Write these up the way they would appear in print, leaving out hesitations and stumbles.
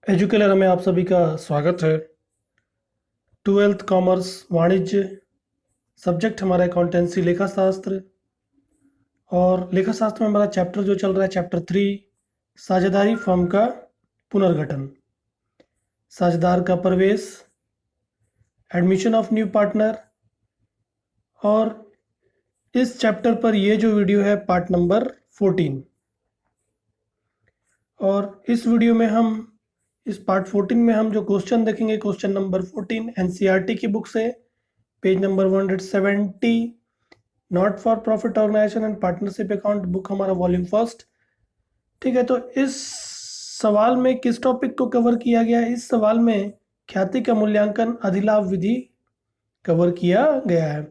एजुकेलर में आप सभी का स्वागत है। ट्वेल्थ कॉमर्स वाणिज्य सब्जेक्ट हमारा अकाउंटेंसी लेखा शास्त्र। और लेखा शास्त्र में हमारा चैप्टर जो चल रहा है चैप्टर 3, साझेदारी फर्म का पुनर्गठन, साझेदार का प्रवेश, एडमिशन ऑफ न्यू पार्टनर। और इस चैप्टर पर ये जो वीडियो है पार्ट नंबर 14। और इस वीडियो में हम इस पार्ट 14 में हम जो क्वेश्चन देखेंगे, क्वेश्चन नंबर 14 एनसीईआरटी की बुक से, page number 170, not for profit organisation and partnership account, book हमारा वॉल्यूम फर्स्ट। ठीक है, तो इस सवाल में किस टॉपिक को कवर किया गया है? इस सवाल में ख्याति का मूल्यांकन अधिलाभ विधि कवर किया गया है।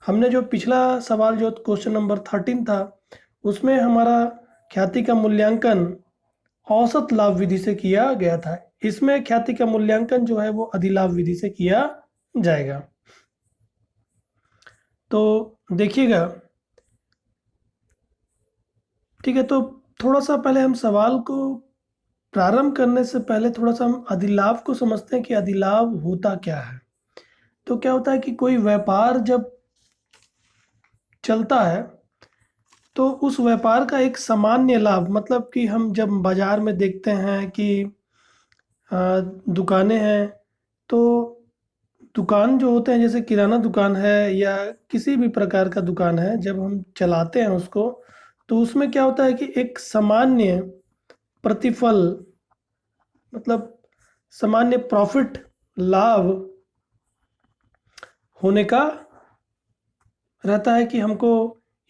हमने जो पिछला सवाल जो क्वेश्चन नंबर 13 था उसमें हमारा ख्याति का मूल्यांकन औसत लाभ विधि से किया गया था। इसमें ख्याति का मूल्यांकन जो है वो अधिलाभ विधि से किया जाएगा। तो देखिएगा, ठीक है। तो थोड़ा सा पहले हम सवाल को प्रारंभ करने से पहले थोड़ा सा हम अधिलाभ को समझते हैं कि अधिलाभ होता क्या है। तो क्या होता है कि कोई व्यापार जब चलता है तो उस व्यापार का एक सामान्य लाभ, मतलब कि हम जब बाजार में देखते हैं कि दुकानें हैं, तो दुकान जो होते हैं जैसे किराना दुकान है या किसी भी प्रकार का दुकान है, जब हम चलाते हैं उसको तो उसमें क्या होता है कि एक सामान्य प्रतिफल, मतलब सामान्य प्रॉफिट, लाभ होने का रहता है कि हमको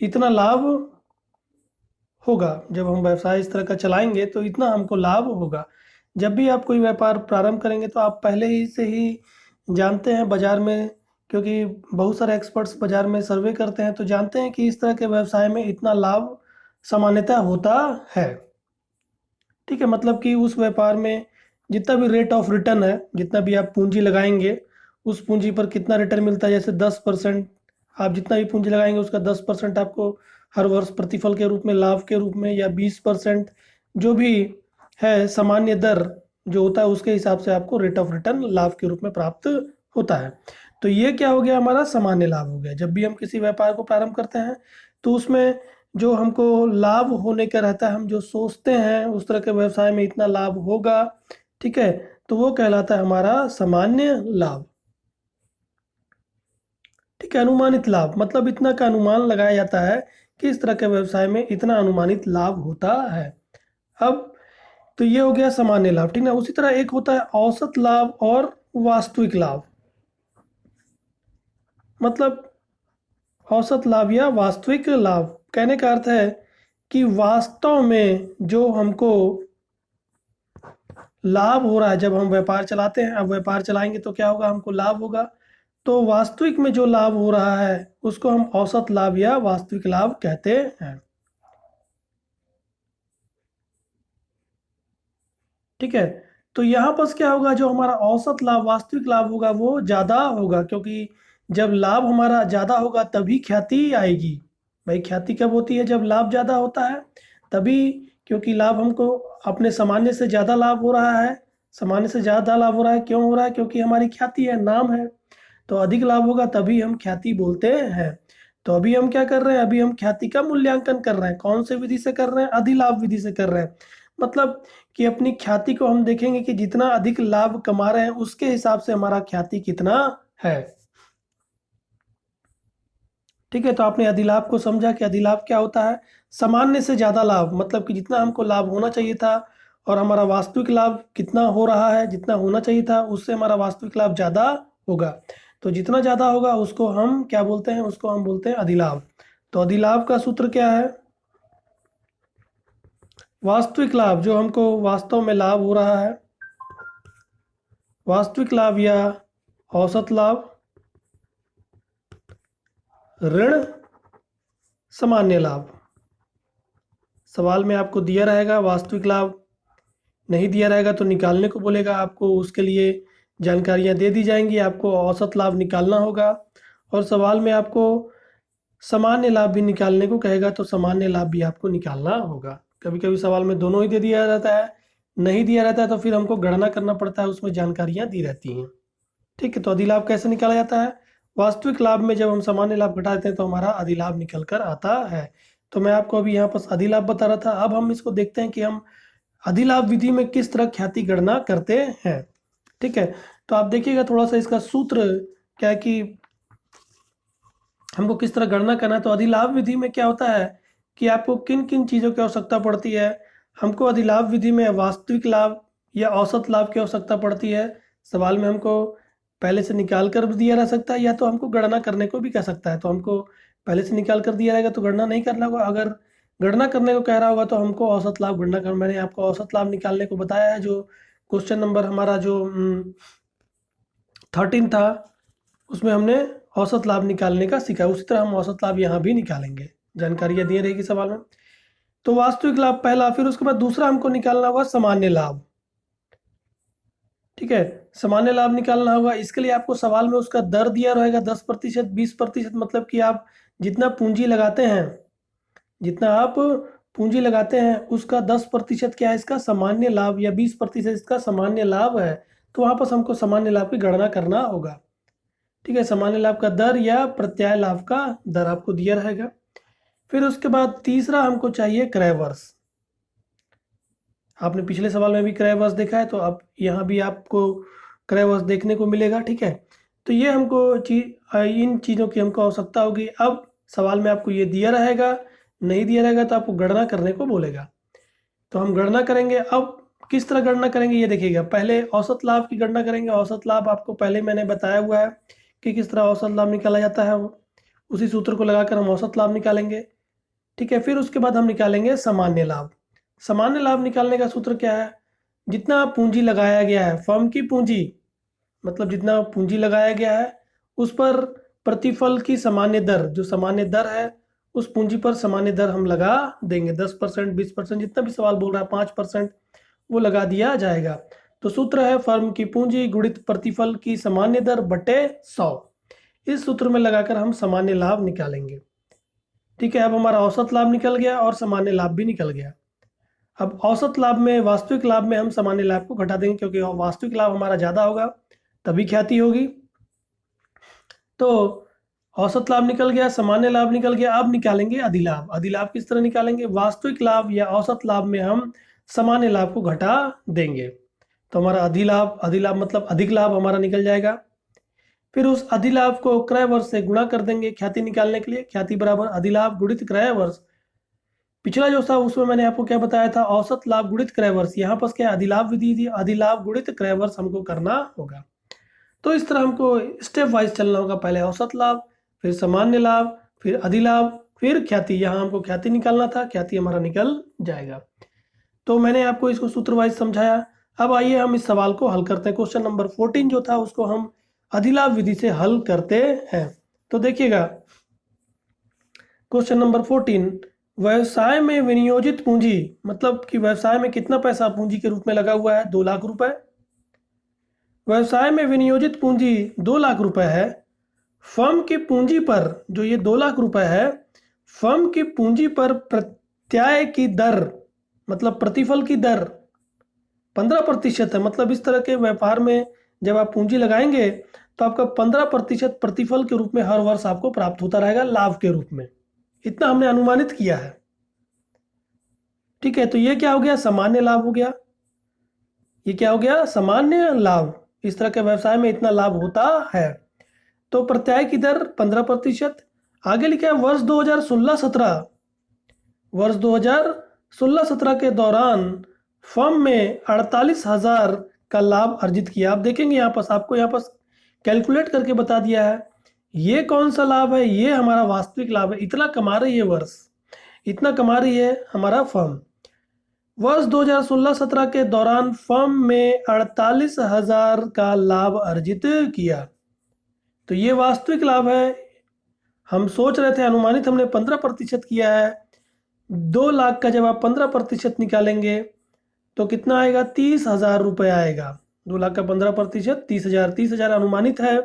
इतना लाभ होगा। जब हम व्यवसाय इस तरह का चलाएंगे तो इतना हमको लाभ होगा। जब भी आप कोई व्यापार प्रारंभ करेंगे तो आप पहले ही से ही जानते हैं बाजार में, क्योंकि बहुत सारे एक्सपर्ट्स बाजार में सर्वे करते हैं तो जानते हैं कि इस तरह के व्यवसाय में इतना लाभ सामान्यतः होता है। ठीक है, मतलब कि उस व्यापार में जितना भी रेट ऑफ रिटर्न है, जितना भी आप पूंजी लगाएंगे उस पूंजी पर कितना रिटर्न मिलता है, जैसे 10%। आप जितना भी पूंजी लगाएंगे उसका 10% आपको हर वर्ष प्रतिफल के रूप में, लाभ के रूप में, या 20% जो भी है सामान्य दर जो होता है उसके हिसाब से आपको रेट ऑफ रिटर्न लाभ के रूप में प्राप्त होता है। तो ये क्या हो गया, हमारा सामान्य लाभ हो गया। जब भी हम किसी व्यापार को प्रारंभ करते हैं तो उसमें जो हमको लाभ होने का रहता है, हम जो सोचते हैं उस तरह के व्यवसाय में इतना लाभ होगा, ठीक है, तो वो कहलाता है हमारा सामान्य लाभ। ठीक है, अनुमानित लाभ मतलब इतना का अनुमान लगाया जाता है कि इस तरह के व्यवसाय में इतना अनुमानित लाभ होता है। अब तो ये हो गया सामान्य लाभ, ठीक है। उसी तरह एक होता है औसत लाभ और वास्तविक लाभ। मतलब औसत लाभ या वास्तविक लाभ कहने का अर्थ है कि वास्तव में जो हमको लाभ हो रहा है, जब हम व्यापार चलाते हैं, अब व्यापार चलाएंगे तो क्या होगा, हमको लाभ होगा। तो वास्तविक में जो लाभ हो रहा है उसको हम औसत लाभ या वास्तविक लाभ कहते हैं। ठीक है, तो यहाँ पर क्या होगा, जो हमारा औसत लाभ, वास्तविक लाभ होगा वो ज़्यादा होगा, क्योंकि जब लाभ हमारा ज़्यादा होगा तभी ख्याति आएगी। भाई ख्याति कब होती है, जब लाभ ज़्यादा होता है तभी, क्योंकि लाभ हमको अपने सामान्य से ज़्यादा लाभ हो रहा है। सामान्य से ज़्यादा लाभ हो रहा है, क्यों हो रहा है, क्योंकि हमारी ख्याति है, नाम है। तो अधिक लाभ होगा तभी हम ख्याति बोलते हैं। तो अभी हम क्या कर रहे हैं, अभी हम ख्याति का मूल्यांकन कर रहे हैं। कौन से विधि से कर रहे हैं, अधिलाभ विधि से कर रहे हैं। मतलब कि अपनी ख्याति को हम देखेंगे कि जितना अधिक लाभ कमा रहे हैं उसके हिसाब से हमारा ख्याति कितना है। ठीक है, तो आपने अधिलाभ को समझा कि अधिलाभ क्या होता है, सामान्य से ज्यादा लाभ, मतलब कि जितना हमको लाभ होना चाहिए था और हमारा वास्तविक लाभ कितना हो रहा है, जितना होना चाहिए था उससे हमारा वास्तविक लाभ ज्यादा होगा। तो जितना ज्यादा होगा उसको हम क्या बोलते हैं, उसको हम बोलते हैं अधिलाभ। तो अधिलाभ का सूत्र क्या है, वास्तविक लाभ जो हमको वास्तव में लाभ हो रहा है, वास्तविक लाभ या औसत लाभ, ऋण सामान्य लाभ। सवाल में आपको दिया रहेगा वास्तविक लाभ, नहीं दिया रहेगा तो निकालने को बोलेगा आपको, उसके लिए जानकारियां दे दी जाएंगी। आपको औसत लाभ निकालना होगा और सवाल में आपको सामान्य लाभ भी निकालने को कहेगा तो सामान्य लाभ भी आपको निकालना होगा। कभी कभी सवाल में दोनों ही दे दिया जाता है, नहीं दिया रहता है तो फिर हमको गणना करना पड़ता है, उसमें जानकारियाँ दी रहती हैं। ठीक है, तो अधिलाभ कैसे निकाला जाता है? वास्तविक लाभ में जब हम सामान्य लाभ घटा देते हैं तो हमारा अधिलाभ निकल कर आता है। तो मैं आपको अभी यहाँ पर अधिलाभ बता रहा था। अब हम इसको देखते हैं कि हम अधिलाभ विधि में किस तरह ख्याति गणना करते हैं। ठीक है, तो आप देखिएगा थोड़ा सा इसका सूत्र क्या है कि हमको किस तरह गणना करना है। तो अधिलाभ विधि में क्या होता है कि आपको किन किन चीज़ों की आवश्यकता पड़ती है। हमको अधिलाभ विधि में वास्तविक लाभ या औसत लाभ की आवश्यकता पड़ती है। सवाल में हमको पहले से निकाल कर भी दिया रह सकता है या तो हमको गणना करने को भी कह सकता है। तो हमको पहले से निकाल कर दिया रहेगा तो गणना नहीं करना होगा। अगर गणना करने को कह रहा होगा तो हमको औसत लाभ गणना कर, मैंने आपको औसत लाभ निकालने को बताया है। जो क्वेश्चन नंबर हमारा जो 13 था उसमें हमने औसत लाभ निकालने का सीखा। उसी तरह हम औसत लाभ यहाँ भी निकालेंगे, जानकारियाँ दी रहेगी सवाल में। तो वास्तविक लाभ पहला, फिर उसके बाद दूसरा हमको निकालना होगा सामान्य लाभ। ठीक है, सामान्य लाभ निकालना होगा। इसके लिए आपको सवाल में उसका दर दिया रहेगा 10%, 20%, मतलब कि आप जितना पूंजी लगाते हैं, जितना आप पूंजी लगाते हैं उसका 10% क्या है इसका सामान्य लाभ, या 20% इसका सामान्य लाभ है। तो वहां पर हमको सामान्य लाभ की गणना करना होगा। ठीक है, सामान्य लाभ का दर या प्रत्याय लाभ का दर आपको दिया रहेगा। फिर उसके बाद तीसरा हमको चाहिए क्रय वर्ष। आपने पिछले सवाल में भी क्रय वर्ष देखा है, तो अब यहाँ भी आपको क्रय वर्ष देखने को मिलेगा। ठीक है, तो ये हमको इन चीज़ों की हमको आवश्यकता होगी। अब सवाल में आपको ये दिया रहेगा, नहीं दिया रहेगा तो आपको गणना करने को बोलेगा। तो हम गणना करेंगे। अब किस तरह गणना करेंगे ये देखिएगा। पहले औसत लाभ की गणना करेंगे। औसत लाभ आपको पहले मैंने बताया हुआ है कि किस तरह औसत लाभ निकाला जाता है। उसी सूत्र को लगाकर हम औसत लाभ निकालेंगे। ठीक है, फिर उसके बाद हम निकालेंगे सामान्य लाभ। सामान्य लाभ निकालने का सूत्र क्या है? जितना पूंजी लगाया गया है, फर्म की पूंजी, मतलब जितना पूंजी लगाया गया है उस पर प्रतिफल की सामान्य दर, जो सामान्य दर है उस पूंजी पर सामान्य दर हम लगा देंगे। 10%, 20%, जितना भी सवाल बोल रहा है 5% वो लगा दिया जाएगा। तो सूत्र है फर्म की पूंजी गुणित प्रतिफल की सामान्य दर बटे 100। इस सूत्र में लगाकर हम सामान्य लाभ निकालेंगे। ठीक है, अब हमारा औसत लाभ निकल गया और सामान्य लाभ भी निकल गया। अब औसत लाभ में, वास्तविक लाभ में हम सामान्य लाभ को घटा देंगे, क्योंकि वास्तविक लाभ हमारा ज़्यादा होगा तभी ख्याति होगी। तो औसत लाभ निकल गया, सामान्य लाभ निकल गया। अब निकालेंगे अधिलाभ। अधिलाभ किस तरह निकालेंगे? वास्तविक लाभ या औसत लाभ में हम सामान्य लाभ को घटा देंगे। तो हमारा अधिलाभ, अधिलाभ मतलब अधिक लाभ हमारा निकल जाएगा। फिर उस अधिलाभ को क्रय वर्ष से गुणा कर देंगे ख्याति निकालने के लिए। ख्याति बराबर अधिलाभ गुणित क्रय वर्ष। पिछला जो था उसमें मैंने आपको क्या बताया था? औसत लाभ गुणित क्रय वर्ष। यहाँ पर क्या अधिलाभ विधि थी, अधिलाभ गुणित क्रय वर्ष हमको करना होगा। तो इस तरह हमको स्टेप वाइज चलना होगा। पहले औसत लाभ, फिर सामान्य लाभ, फिर अधिलाभ, फिर ख्याति। यहाँ हमको ख्याति निकालना था, ख्याति हमारा निकल जाएगा। तो मैंने आपको इसको सूत्र वाइज समझाया। अब आइए हम इस सवाल को हल करते हैं। क्वेश्चन नंबर 14 जो था उसको हम अधिलाभ विधि से हल करते हैं। तो देखिएगा क्वेश्चन नंबर 14, व्यवसाय में विनियोजित पूंजी, मतलब कि व्यवसाय में कितना पैसा पूंजी के रूप में लगा हुआ है? 2 लाख रुपए। व्यवसाय में विनियोजित पूंजी 2 लाख रुपए है। फर्म की पूंजी पर जो ये 2 लाख रुपए है, फर्म की पूंजी पर प्रत्याय की दर, मतलब प्रतिफल की दर 15% है। मतलब इस तरह के व्यापार में जब आप पूंजी लगाएंगे तो आपका 15% प्रतिफल के रूप में हर वर्ष आपको प्राप्त होता रहेगा लाभ के रूप में। इतना हमने अनुमानित किया है। ठीक है, तो ये क्या हो गया? सामान्य लाभ हो गया। ये क्या हो गया? सामान्य लाभ। इस तरह के व्यवसाय में इतना लाभ होता है। तो प्रत्याय की दर 15%। आगे लिखा है वर्ष 2016-17। वर्ष 2016-17 के दौरान फर्म में 48,000 का लाभ अर्जित किया। आप देखेंगे यहाँ पर आपको यहाँ पर कैलकुलेट करके बता दिया है। ये कौन सा लाभ है? ये हमारा वास्तविक लाभ है। इतना कमा रही है वर्ष, इतना कमा रही है हमारा फर्म। वर्ष 2016-17 के दौरान फर्म में 48,000 का लाभ अर्जित किया। तो ये वास्तविक लाभ है। हम सोच रहे थे, अनुमानित हमने 15% किया है। 2 लाख का जब आप 15% निकालेंगे तो कितना आएगा? 30,000 रुपये आएगा। 2 लाख का 15% 30,000। 30,000 अनुमानित है,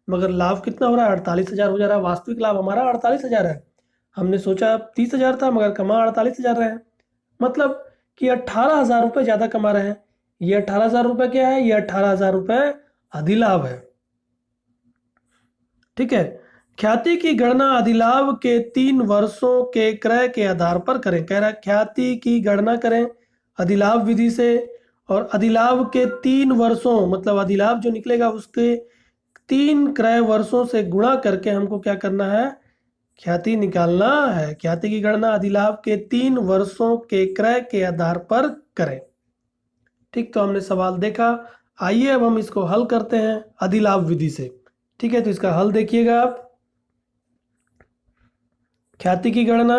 मगर लाभ कितना हो रहा है? 48,000 हो जा रहा है। वास्तविक लाभ हमारा 48,000 है। हमने सोचा 30,000 था मगर कमा 48,000 रहे हैं। मतलब कि 18,000 रुपये ज़्यादा कमा रहे हैं। ये 18,000 रुपये क्या है? ये 18,000 रुपये अधिलाभ है। ठीक है। ख्याति की गणना अधिलाभ के 3 वर्षों के क्रय के आधार पर करें। कह रहा है ख्याति की गणना करें अधिलाभ विधि से, और अधिलाभ के 3 वर्षों मतलब अधिलाभ जो निकलेगा उसके 3 क्रय वर्षों से गुणा करके हमको क्या करना है? ख्याति निकालना है। ख्याति की गणना अधिलाभ के 3 वर्षों के क्रय के आधार पर करें। ठीक, तो हमने सवाल देखा। आइए अब हम इसको हल करते हैं अधिलाभ विधि से। ठीक है, तो इसका हल देखिएगा आप। ख्याति की गणना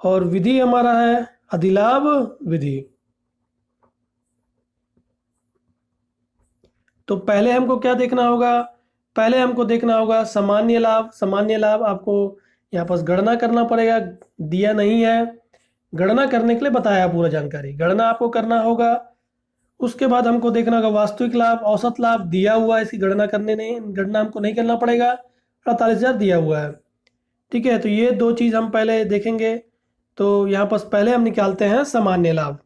और विधि हमारा है अधिलाभ विधि। तो पहले हमको क्या देखना होगा? पहले हमको देखना होगा सामान्य लाभ। सामान्य लाभ आपको यहाँ पर गणना करना पड़ेगा, दिया नहीं है। गणना करने के लिए बताया पूरा जानकारी, गणना आपको करना होगा। उसके बाद हमको देखना होगा वास्तविक लाभ, औसत लाभ दिया हुआ है, इसकी गणना गणना हमको नहीं करना पड़ेगा। 48,000 दिया हुआ है। ठीक है, तो ये 2 चीज़ हम पहले देखेंगे। तो यहाँ पर पहले हम निकालते हैं सामान्य लाभ।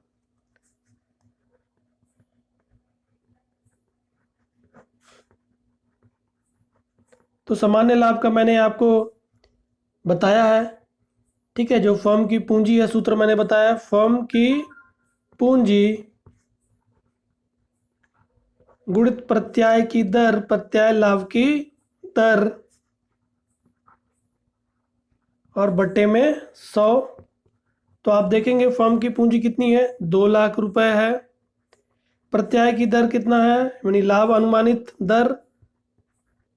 तो सामान्य लाभ का मैंने आपको बताया है। ठीक है, जो फर्म की पूंजी है, सूत्र मैंने बताया, फर्म की पूंजी गुणित प्रत्याय की दर, प्रत्याय लाभ की दर, और बट्टे में 100। तो आप देखेंगे फर्म की पूंजी कितनी है? 2 लाख रुपए है। प्रत्याय की दर कितना है? यानी लाभ अनुमानित दर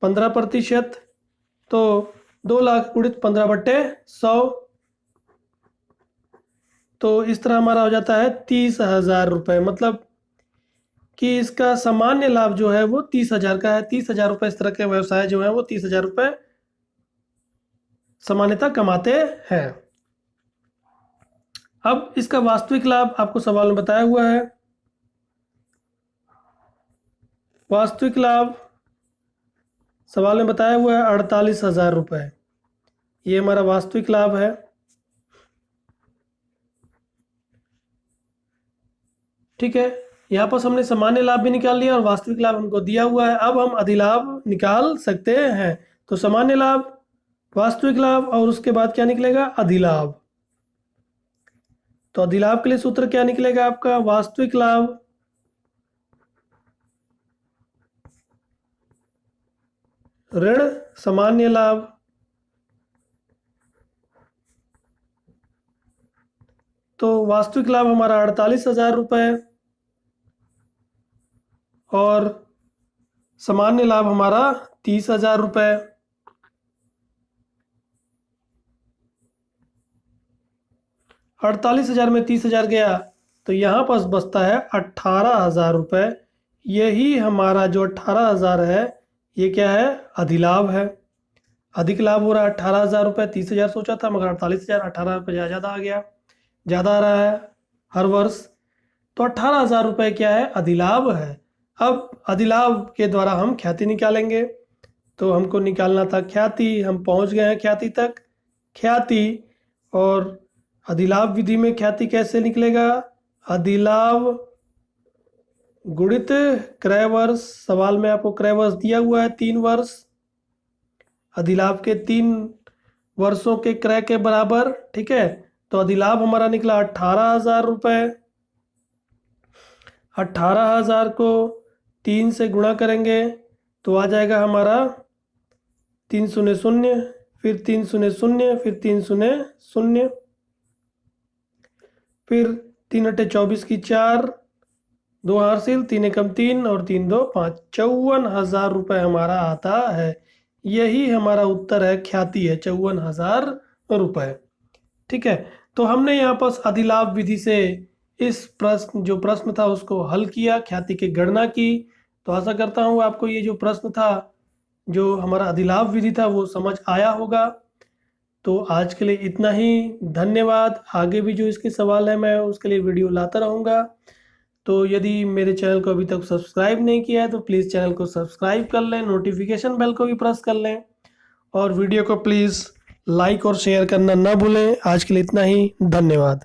15%। तो 2 लाख गुणित 15/100। तो इस तरह हमारा हो जाता है 30,000 रुपये। मतलब कि इसका सामान्य लाभ जो है वो 30,000 का है। 30,000 रुपये इस तरह के व्यवसाय जो है वो 30,000 रुपये सामान्यतः कमाते हैं। अब इसका वास्तविक लाभ आपको सवाल में बताया हुआ है। वास्तविक लाभ सवाल में बताया हुआ है 48,000 रुपये। ये हमारा वास्तविक लाभ है। ठीक है, यहाँ पर हमने सामान्य लाभ भी निकाल लिया और वास्तविक लाभ हमको दिया हुआ है। अब हम अधिलाभ निकाल सकते हैं। तो सामान्य लाभ, वास्तविक लाभ और उसके बाद क्या निकलेगा? अधिलाभ। तो अधिलाभ के लिए सूत्र क्या निकलेगा आपका? वास्तविक लाभ ऋण सामान्य लाभ। तो वास्तविक लाभ हमारा 48,000 रुपये और सामान्य लाभ हमारा 30,000 रुपये। 48,000 में 30,000 गया तो यहाँ पर बचता है 18,000 रुपये। यही हमारा जो 18,000 है ये क्या है? अधिलाभ है। अधिक लाभ हो रहा है 18,000 रुपये। 30,000 सोचा था मगर 48,000, 18 रुपये ज़्यादा आ गया, ज़्यादा आ रहा है हर वर्ष। तो 18,000 रुपये क्या है? अधिलाभ है। अब अधिलाभ के द्वारा हम ख्याति निकालेंगे। तो हमको निकालना था ख्याति, हम पहुंच गए हैं ख्याति तक। ख्याति और अधिलाभ विधि में ख्याति कैसे निकलेगा? अधिलाभ गुणित क्रय वर्ष। सवाल में आपको क्रय वर्ष दिया हुआ है 3 वर्ष। अधिलाभ के 3 वर्षों के क्रय के बराबर। ठीक है, तो अधिलाभ हमारा निकला 18,000 रुपये। 18,000 को 3 से गुणा करेंगे तो आ जाएगा हमारा 3 शून्य शून्य, फिर 3 शून्य शून्य, फिर 3 शून्य शून्य, फिर 3 अट्ठे 24 की 4, 2 हासिल, 3 एकम 3 और 3 2 5, 54,000 रुपये हमारा आता है। यही हमारा उत्तर है, ख्याति है 54,000 रुपये। ठीक है, तो हमने यहाँ पर अधिलाभ विधि से इस प्रश्न था उसको हल किया, ख्याति की गणना की। तो आशा करता हूँ आपको ये जो प्रश्न था, जो हमारा अधिलाभ विधि था, वो समझ आया होगा। तो आज के लिए इतना ही, धन्यवाद। आगे भी जो इसके सवाल है मैं उसके लिए वीडियो लाता रहूँगा। तो यदि मेरे चैनल को अभी तक सब्सक्राइब नहीं किया है तो प्लीज़ चैनल को सब्सक्राइब कर लें, नोटिफिकेशन बेल को भी प्रेस कर लें और वीडियो को प्लीज़ लाइक और शेयर करना ना भूलें। आज के लिए इतना ही, धन्यवाद।